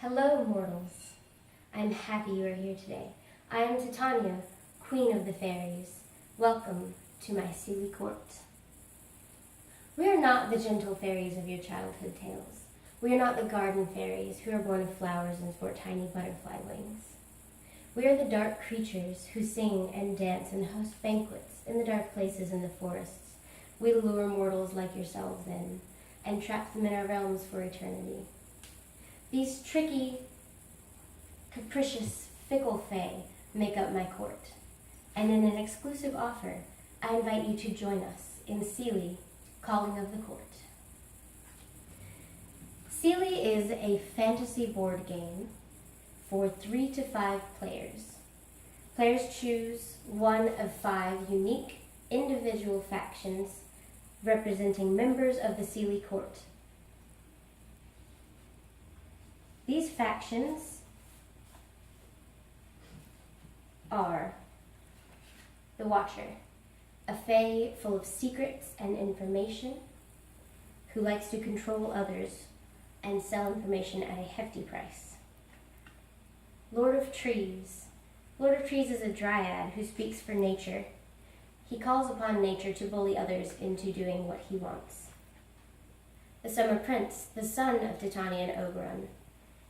Hello, mortals. I'm happy you are here today. I am Titania, Queen of the Fairies. Welcome to my Seelie Court. We are not the gentle fairies of your childhood tales. We are not the garden fairies who are born of flowers and sport tiny butterfly wings. We are the dark creatures who sing and dance and host banquets in the dark places in the forests. We lure mortals like yourselves in and trap them in our realms for eternity. These tricky, capricious, fickle fae make up my court, and in an exclusive offer, I invite you to join us in Seelie, Calling of the Court. Seelie is a fantasy board game for 3 to 5 players. Players choose one of 5 unique individual factions representing members of the Seelie Court. These factions are the Watcher, a fae full of secrets and information who likes to control others and sell information at a hefty price. Lord of Trees. Lord of Trees is a dryad who speaks for nature. He calls upon nature to bully others into doing what he wants. The Summer Prince, the son of Titania and Oberon.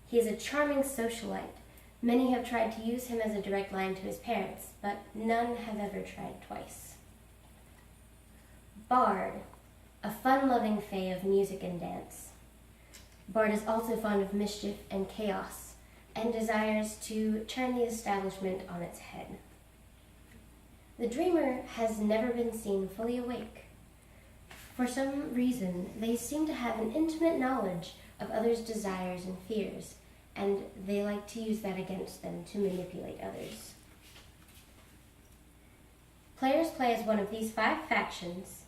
He is a charming socialite. Many have tried to use him as a direct line to his parents, but none have ever tried twice. Bard, a fun-loving fae of music and dance. Bard is also fond of mischief and chaos, and desires to turn the establishment on its head. The Dreamer has never been seen fully awake. For some reason, they seem to have an intimate knowledge of others' desires and fears, and they like to use that against them to manipulate others. Players play as one of these 5 factions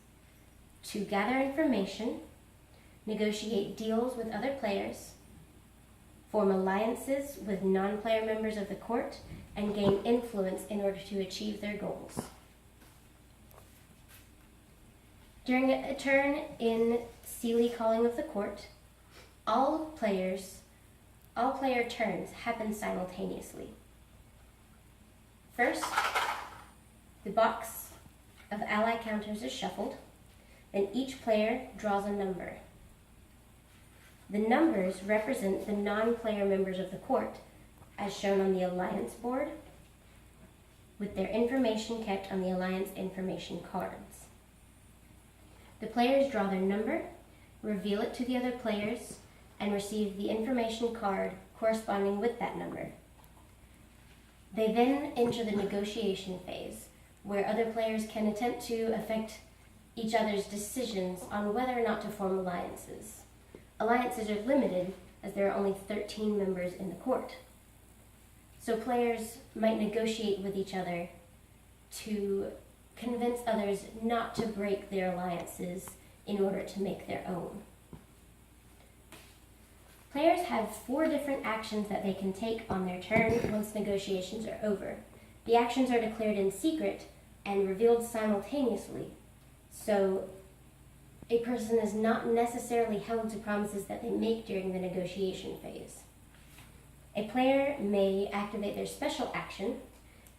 to gather information, negotiate deals with other players, form alliances with non-player members of the court, and gain influence in order to achieve their goals. During a turn in Seelie Calling of the Court, all player turns happen simultaneously. First, the box of ally counters is shuffled, then each player draws a number. The numbers represent the non-player members of the court, as shown on the alliance board, with their information kept on the alliance information cards. The players draw their number, reveal it to the other players, and receive the information card corresponding with that number. They then enter the negotiation phase, where other players can attempt to affect each other's decisions on whether or not to form alliances. Alliances are limited, as there are only 13 members in the court. So players might negotiate with each other to convince others not to break their alliances in order to make their own. Players have 4 different actions that they can take on their turn once negotiations are over. The actions are declared in secret and revealed simultaneously, so a person is not necessarily held to promises that they make during the negotiation phase. A player may activate their special action,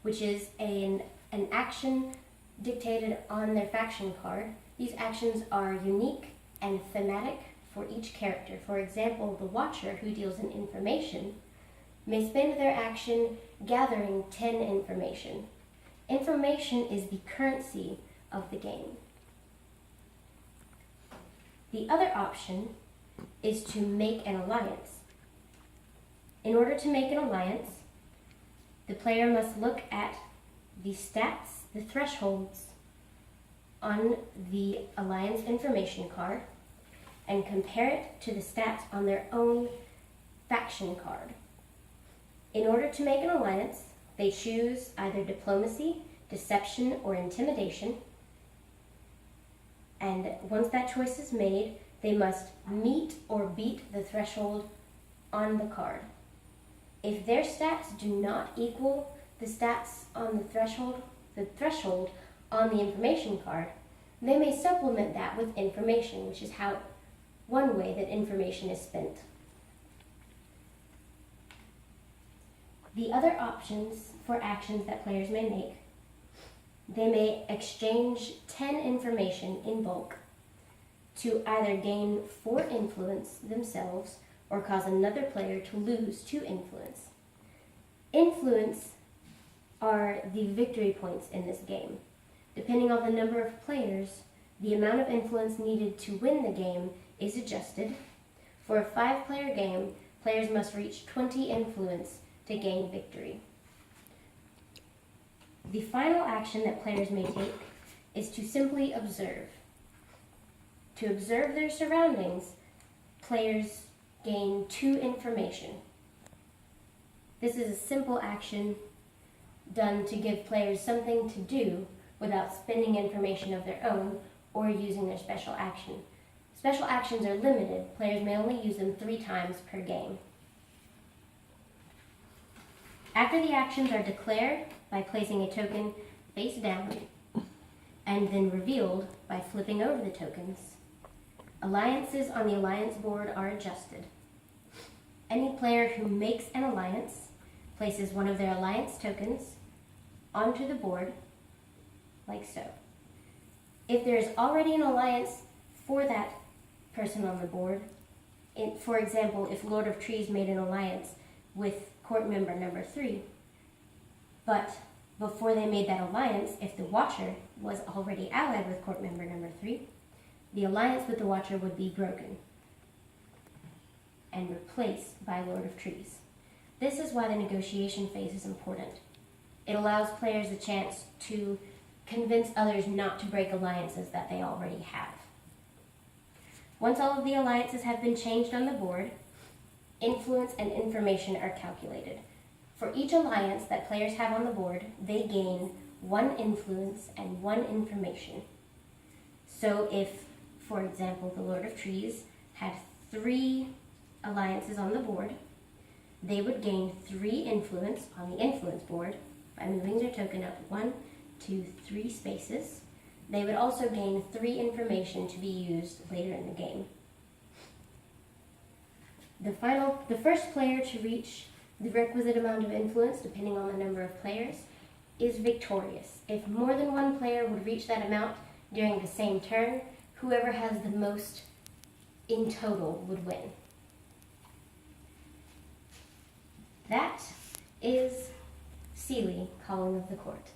which is an action dictated on their faction card. These actions are unique and thematic for each character. For example, the Watcher, who deals in information, may spend their action gathering 10 information. Information is the currency of the game. The other option is to make an alliance. In order to make an alliance, the player must look at the stats, the thresholds on the alliance information card, and compare it to the stats on their own faction card. In order to make an alliance, they choose either diplomacy, deception, or intimidation. And once that choice is made, they must meet or beat the threshold on the card. If their stats do not equal the stats on the threshold on the information card, they may supplement that with information, which is one way that information is spent. The other options for actions that players may make, they may exchange 10 information in bulk to either gain 4 influence themselves or cause another player to lose 2 influence. Influence are the victory points in this game. Depending on the number of players, the amount of influence needed to win the game is adjusted. For a 5-player game, players must reach 20 influence to gain victory. The final action that players may take is to simply observe. To observe their surroundings, players gain 2 information. This is a simple action done to give players something to do without spending information of their own or using their special action. Special actions are limited. Players may only use them 3 times per game. After the actions are declared by placing a token face down and then revealed by flipping over the tokens, alliances on the alliance board are adjusted. Any player who makes an alliance places one of their alliance tokens onto the board, like so. If there is already an alliance for that person on the board, for example, if Lord of Trees made an alliance with court member number 3, but before they made that alliance, if the Watcher was already allied with court member number 3, the alliance with the Watcher would be broken and replaced by Lord of Trees. This is why the negotiation phase is important. It allows players a chance to convince others not to break alliances that they already have. Once all of the alliances have been changed on the board, influence and information are calculated. For each alliance that players have on the board, they gain 1 influence and 1 information. So if, for example, the Lord of Trees had 3 alliances on the board, they would gain 3 influence on the influence board by moving their token up 1, 2, 3 spaces. They would also gain 3 information to be used later in the game. The first player to reach the requisite amount of influence, depending on the number of players, is victorious. If more than 1 player would reach that amount during the same turn, whoever has the most in total would win. That is Seelie, Calling of the Court.